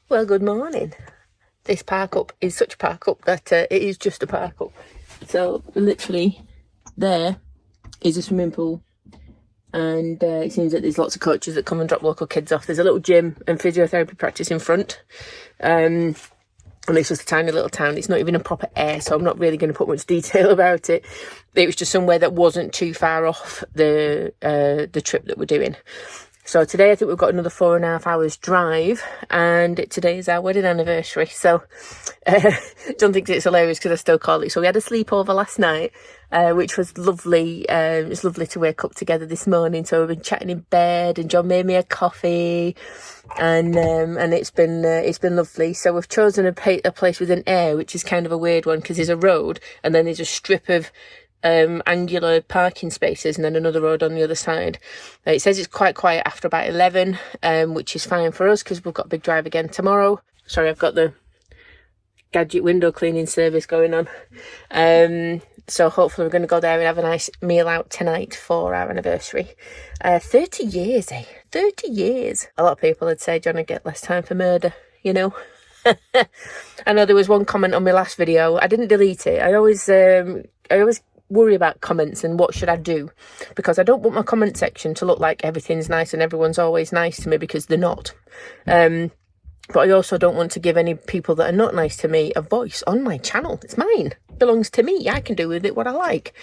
Well, good morning. This park up is such a park up that it is just a park up. So literally there is a swimming pool, and it seems that there's lots of coaches that come and drop local kids off. There's a little gym and physiotherapy practice in front. And it's just a tiny little town. It's not even a proper air, so I'm not really going to put much detail about it. It was just somewhere that wasn't too far off the trip that we're doing. So today I think we've got another 4.5 hours drive, and today is our wedding anniversary. So John thinks it's hilarious because I still call it. So we had a sleepover last night, which was lovely. It was lovely to wake up together this morning. So we've been chatting in bed, and John made me a coffee, and it's been lovely. So we've chosen a place with an air, which is kind of a weird one because there's a road and then there's a strip of angular parking spaces and then another road on the other side. It says it's quite quiet after about 11, which is fine for us because we've got a big drive again tomorrow. Sorry, I've got the gadget window cleaning service going on. So hopefully we're going to go there and have a nice meal out tonight for our anniversary. 30 years, eh? 30 years. A lot of people would say, John, I get less time for murder, you know. I know there was one comment on my last video. I didn't delete it. I always worry about comments and what should I do, because I don't want my comment section to look like everything's nice and everyone's always nice to me, because they're not. But I also don't want to give any people that are not nice to me a voice on my channel. It's mine. It belongs to me. I can do with it what I like.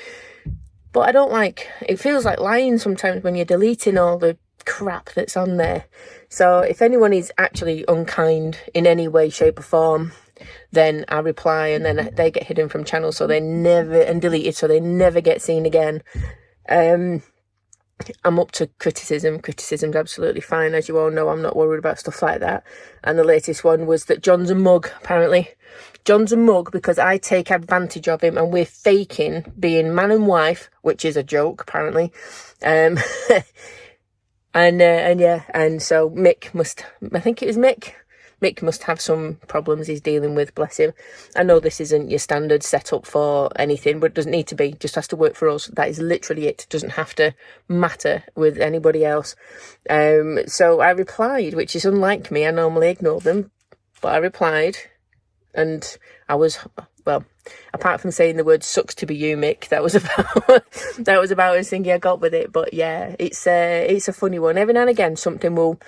But I don't like, it feels like lying sometimes when you're deleting all the crap that's on there. So if anyone is actually unkind in any way, shape or form, then I reply, and then they get hidden from channels, so they never, and deleted, so they never get seen again. I'm up to criticism. Criticism's absolutely fine. As you all know, I'm not worried about stuff like that. And the latest one was that John's a mug, apparently. John's a mug because I take advantage of him and we're faking being man and wife, which is a joke, apparently. And so Mick must, I think it was Mick must have some problems he's dealing with, bless him. I know this isn't your standard setup for anything, but it doesn't need to be. It just has to work for us. That is literally it. It doesn't have to matter with anybody else. So I replied, which is unlike me. I normally ignore them, but I replied, and I was, well, apart from saying the word "sucks to be you, Mick," that was about as thinking I got with it. But yeah, it's a funny one. Every now and again, something will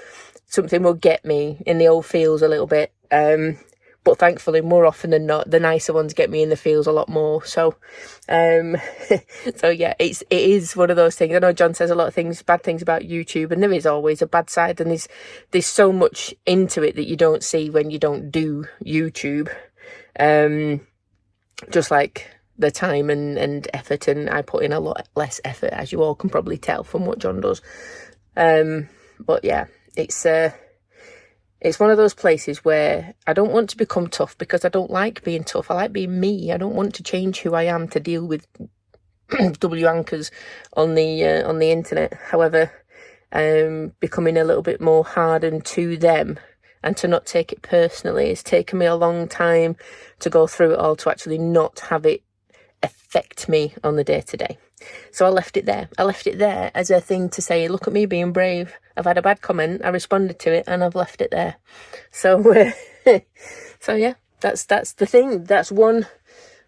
get me in the old feels a little bit. But thankfully, more often than not, the nicer ones get me in the feels a lot more. So, so yeah, it is one of those things. I know John says a lot of things, bad things about YouTube, and there is always a bad side, and there's so much into it that you don't see when you don't do YouTube. Just like the time and effort, and I put in a lot less effort, as you all can probably tell from what John does. But yeah, it's one of those places where I don't want to become tough, because I don't like being tough. I like being me. I don't want to change who I am to deal with W anchors on the internet. However, becoming a little bit more hardened to them and to not take it personally. It's taken me a long time to go through it all, to actually not have it affect me on the day-to-day. So I left it there. I left it there as a thing to say, look at me being brave. I've had a bad comment, I responded to it, and I've left it there. So, so yeah, that's the thing. That's one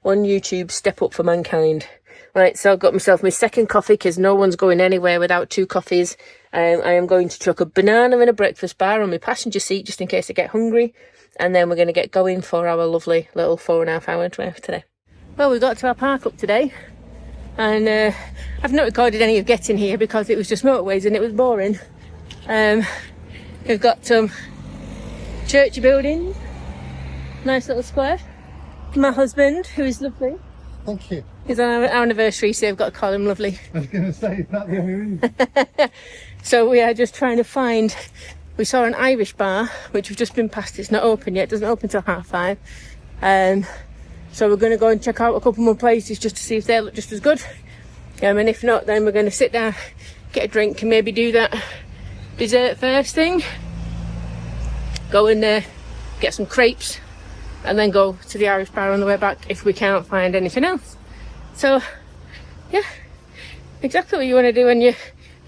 YouTube step up for mankind. Right, so I've got myself my second coffee, because no one's going anywhere without 2 coffees. I am going to chuck a banana and a breakfast bar on my passenger seat, just in case I get hungry. And then we're going to get going for our lovely little 4.5 hour drive today. Well, we got to our park up today. And I've not recorded any of getting here because it was just motorways and it was boring. We've got some church buildings, nice little square. My husband, who is lovely. Thank you. He's on our anniversary, so I've got to call him lovely. I was going to say, is that the only reason? So we are just trying to find, we saw an Irish bar, which we've just been past. It's not open yet, it doesn't open till 5:30. So we're going to go and check out a couple more places just to see if they look just as good. And if not, then we're going to sit down, get a drink, and maybe do that dessert first thing. Go in there, get some crepes, and then go to the Irish bar on the way back if we can't find anything else. So, yeah, exactly what you want to do on your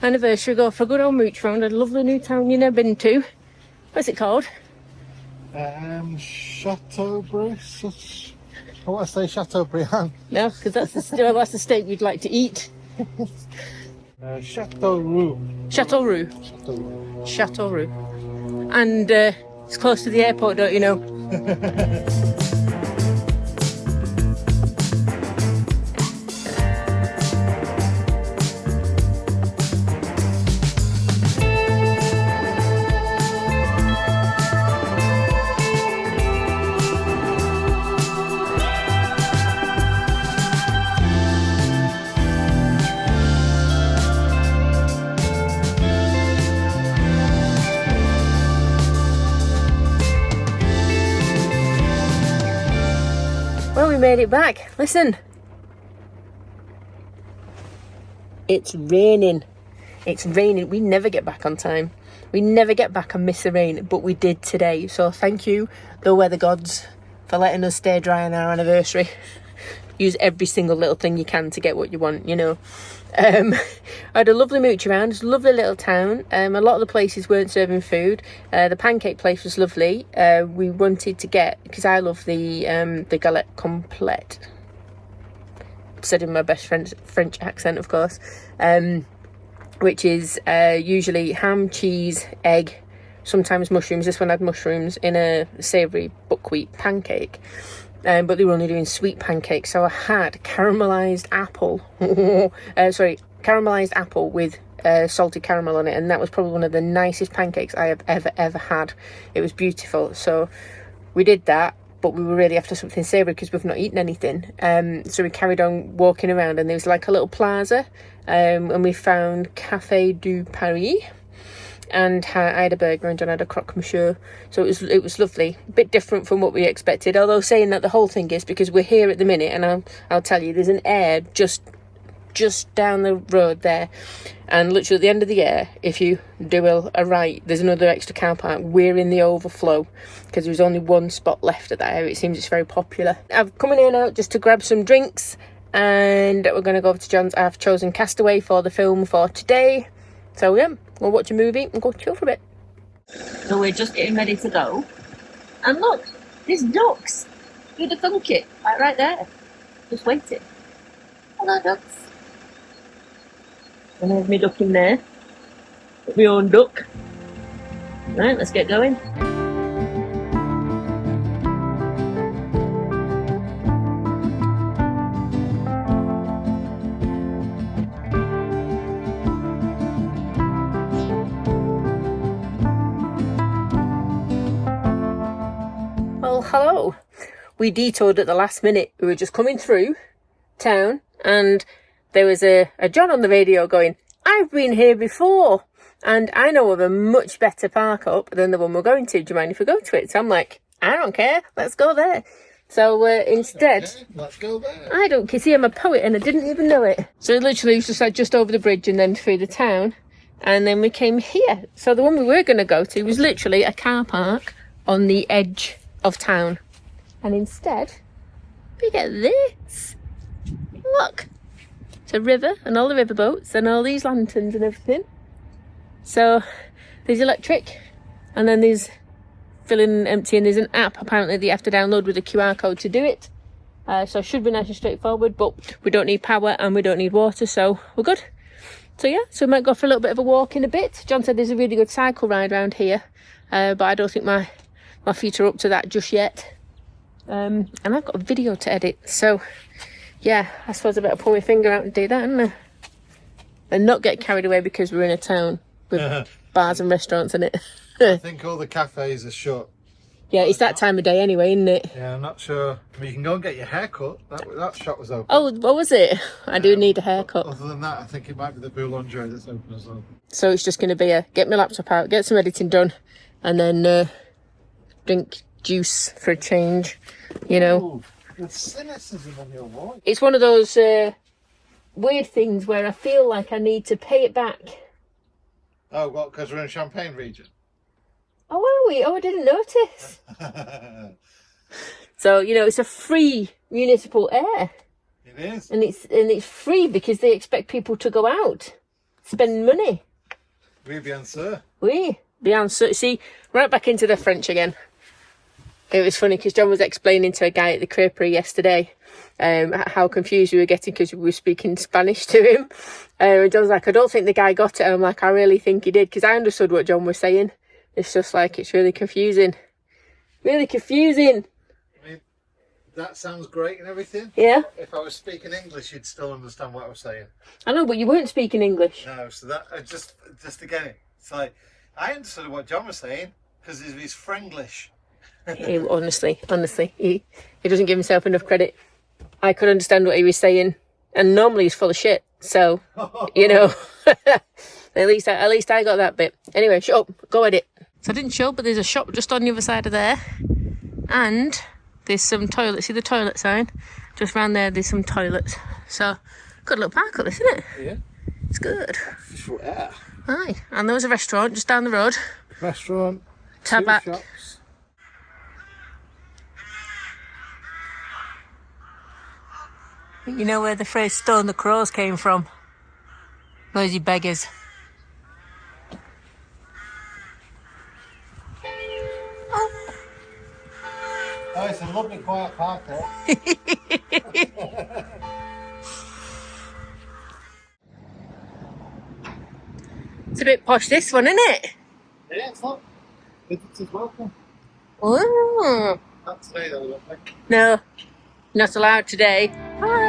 anniversary. Go for a good old mooch round a lovely new town you've never been to. What's it called? Chateaubriand. I want to say Chateaubriand. No, because that's the steak you'd like to eat. Chateauroux. Chateauroux. Chateauroux. Chateauroux. And it's close to the airport, don't you know? Well, we made it back. Listen. It's raining. It's raining. We never get back on time. We never get back and miss the rain, but we did today. So thank you, the weather gods, for letting us stay dry on our anniversary. Use every single little thing you can to get what you want, you know. I had a lovely mooch around. It's a lovely little town. A lot of the places weren't serving food. The pancake place was lovely. We wanted to get, because I love the galette complète, said in my best French accent, of course, which is usually ham, cheese, egg, sometimes mushrooms. This one had mushrooms in a savoury buckwheat pancake. But they were only doing sweet pancakes, so I had caramelised apple. Caramelised apple with salted caramel on it, and that was probably one of the nicest pancakes I have ever had. It was beautiful. So we did that, but we were really after something savoury because we've not eaten anything. So we carried on walking around, and there was like a little plaza, and we found Café du Paris. And I had a burger and John had a croque monsieur. So it was lovely. A bit different from what we expected. Although saying that, the whole thing is because we're here at the minute, and I'll tell you, there's an air just down the road there. And literally at the end of the air, if you do a right, there's another extra car park. We're in the overflow because there was only one spot left at that area. It seems it's very popular. I've come in here now just to grab some drinks, and we're going to go over to John's. I've chosen Castaway for the film for today. So yeah, we'll watch a movie and go chill for a bit. So we're just getting ready to go. And look, there's ducks. Do the funky, right there. Just waiting. Hello, ducks. And there's me duck in there. Got my own duck. Right, let's get going. Hello. We detoured at the last minute. We were just coming through town, and there was a John on the radio going, I've been here before, and I know of a much better park up than the one we're going to. Do you mind if we go to it? So I'm like, I don't care. Let's go there. So instead, Okay, let's go there. I don't care. See, I'm a poet and I didn't even know it. So literally it was just like just over the bridge and then through the town, and then we came here. So the one we were going to go to was literally a car park on the edge of town, and instead we get this. Look, it's a river and all the river boats and all these lanterns and everything. So there's electric, and then there's filling empty, and there's an app apparently that you have to download with a QR code to do it. So it should be nice and straightforward, but we don't need power and we don't need water, so we're good. So yeah, so we might go for a little bit of a walk in a bit. John said there's a really good cycle ride around here, but I don't think my feet are up to that just yet. And I've got a video to edit, so yeah, I suppose I better pull my finger out and do that, hadn't I? And not get carried away because we're in a town with bars and restaurants in it. I think all the cafes are shut. Yeah, it's that time of day anyway, isn't it? Yeah, I'm not sure. I mean, you can go and get your hair cut. That shop was open. Oh, what was it? I do need a haircut. Other than that, I think it might be the Boulangerie that's open as well. So it's just going to be a get my laptop out, get some editing done, and then drink juice for a change, you know. Ooh, the cynicism in your voice. It's one of those weird things where I feel like I need to pay it back. Oh, what, because we're in Champagne region? Oh, are we? Oh, I didn't notice. So, you know, it's a free municipal air. It is. And it's free because they expect people to go out, spend money. Oui, bien sûr. Oui, bien sûr. See, right back into the French again. It was funny because John was explaining to a guy at the creperie yesterday how confused we were getting because we were speaking Spanish to him. And John was like, I don't think the guy got it. And I'm like, I really think he did, because I understood what John was saying. It's just like, it's really confusing. Really confusing. I mean, that sounds great and everything. Yeah. If I was speaking English, you'd still understand what I was saying. I know, but you weren't speaking English. No, so that just again, it's like I understood what John was saying because he's Franglish. Honestly, he doesn't give himself enough credit. I could understand what he was saying, and normally he's full of shit. So, you know, at least I got that bit. Anyway, shut up, go edit. So I didn't show, but there's a shop just on the other side of there, and there's some toilets. See the toilet sign? Just round there, there's some toilets. So, good little park up this, isn't it? Yeah, it's good. Yeah. Aye, and there was a restaurant just down the road. Restaurant. Tabac. 2 shops. You know where the phrase "stone the crows" came from? Lazy beggars. Oh, it's a lovely quiet park there. It's a bit posh, this one, isn't it? Yeah, it's not. Visitors welcome. Oh. Not today though, lovely. No, not allowed today. Hi.